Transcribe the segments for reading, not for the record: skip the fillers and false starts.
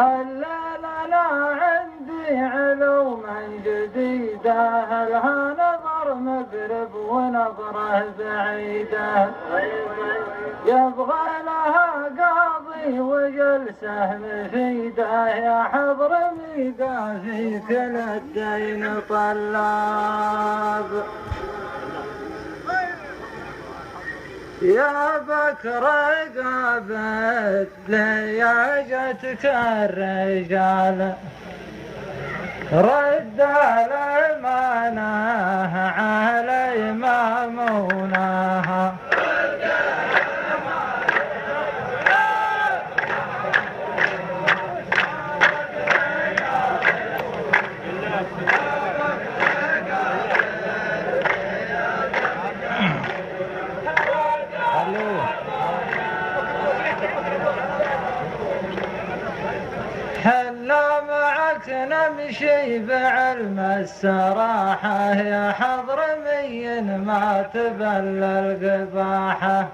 الليل أنا عندي علوما جديدة، لها نظر مقرب ونظره بعيدة، يبغى لها قاضي وجلسه مفيدة، يا حضر ميقا في كل الدين طلاب. يا بكر قابت لياجتك الرجال، رد الأمانة علي مامونها، حنا معك نمشي بعلم السراحة، يا حضرمي ما تبل القباحة،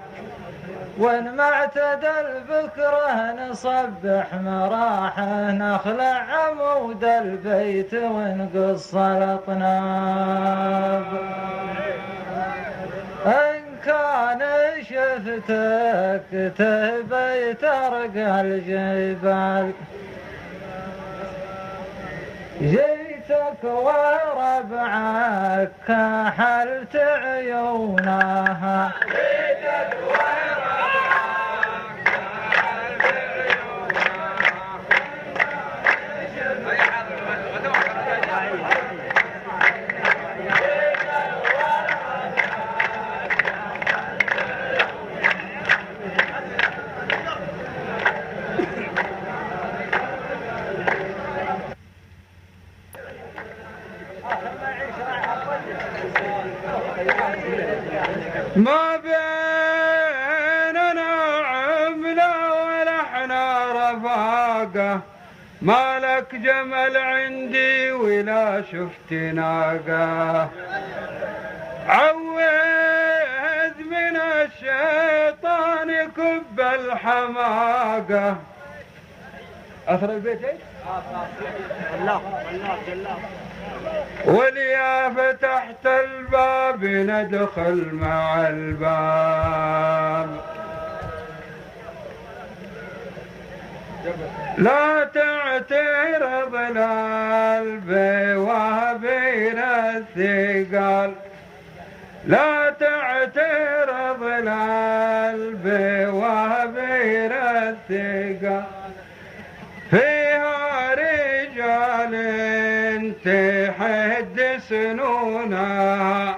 وان ما اعتدل بكره نصبح مراحه، نخلع عمود البيت ونقص الاطناب. إن كان شفتك تبي ترقى الجبال، جيتك وربعك كحلت عيونها، جيتك وربعك كحلت ما بيننا عملة ولا احنا رفاقة، ما لك جمل عندي ولا شفت ناقة، عوذ من الشيطان يكب الحماقة. أثر البيت ايش؟ الله وليا فتحت الباب ندخل مع الباب، لا تعترض القلب وبين الثقال، لا تعترض القلب وبين الثقال، فيها رجال تحد سنونها،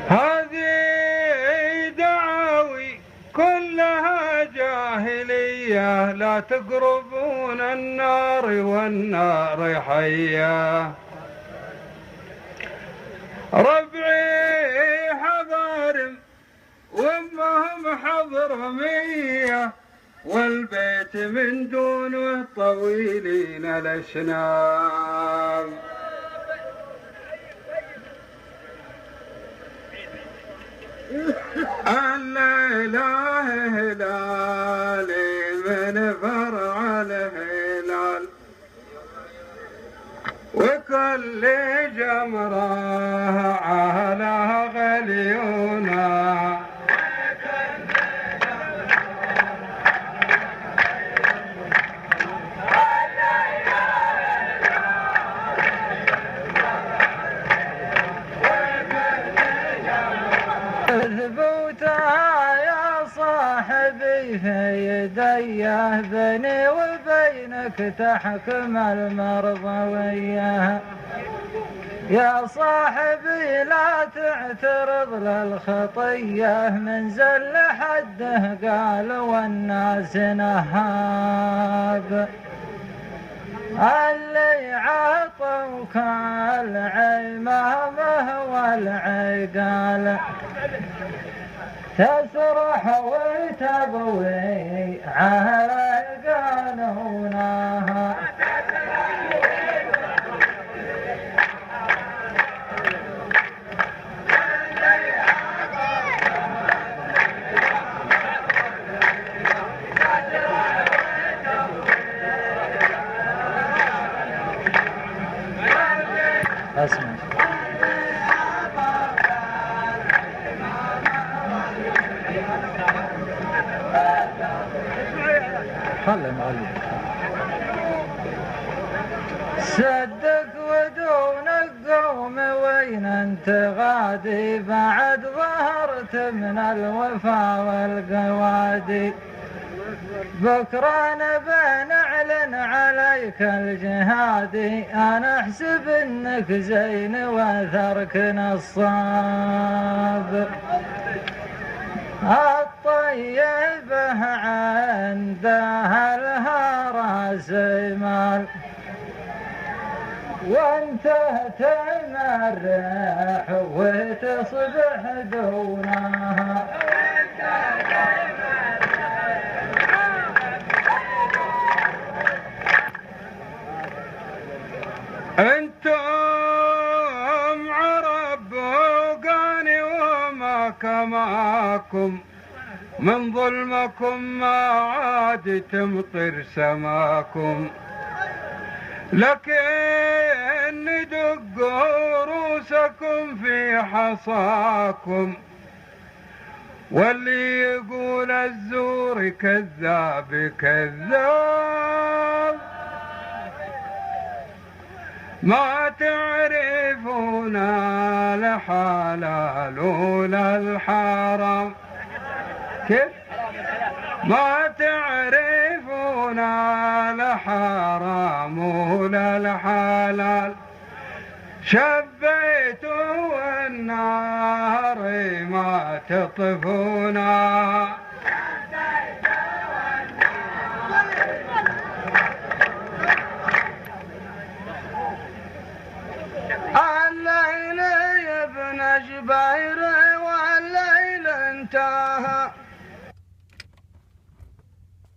هذه دعاوي كلها جاهلية، لا تقربون النار والنار حية، ربعي حضارم وامهم حضرمية، والبيت من دونه طويلين الاشناب. الليلة هلالي من فرع الهلال، وكل جمرة على غليونها، ثبوتها يا صاحبي في يديه، بيني وبينك تحكم المرضوية، يا صاحبي لا تعترض للخطية من زل حده قال والناس نهاب اللي عطوك العمامة والعقال تسرح وتبوي على قانونها اسمع خلي معلم صدق ودون القوم وين انت غادي بعد ظهرت من الوفا والقوادي بكرة نبى نعلن عليك الجهادي انا احسب انك زين واثرك نصاب الطيبة عندها لها راس مال وانت تمرح وتصبح دونها انتم عرب وقاني وما كماكم من ظلمكم ما عاد تمطر سماكم لكن دقوا رؤوسكم في حصاكم واللي يقول الزور كذاب كذاب ما تعرفون الحلال ولا الحرام كيف ما تعرفون الحرام ولا الحلال شبيتوا النار ما تطفونا